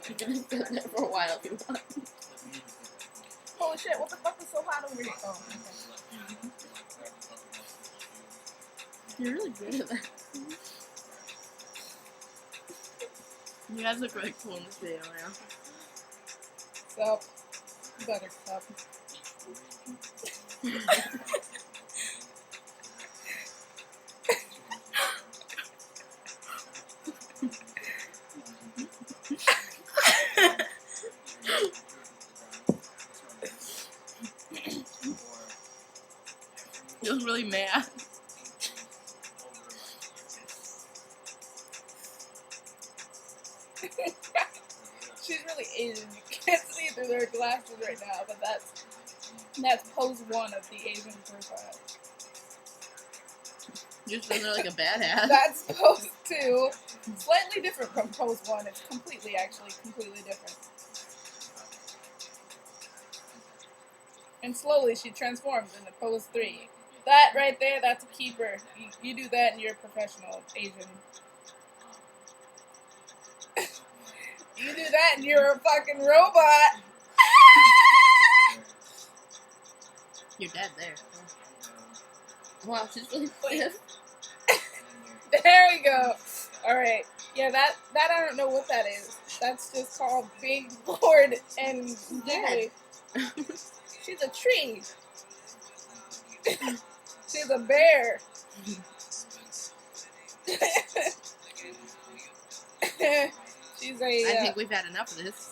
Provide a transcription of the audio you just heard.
You can sit there for a while if you want. Holy shit, what the fuck is so hot over here? Oh, okay. You're really good at that. You guys look really cool in this video now. So, Buttercup. You look really mad. She's really Asian. You can't see through their glasses right now, but that's pose 1 of the Asian profile. You're supposed to look like a badass. That's pose 2. Slightly different from pose 1. It's completely different. And slowly she transforms into pose 3. That right there, that's a keeper. You do that and you're a professional Asian. You do that and you're a fucking robot. You're dead there. Wow, she's really stiff. There we go. Alright. Yeah, that I don't know what that is. That's just called big, bored, and dead. She's a tree. She's a bear. She's a... I think we've had enough of this.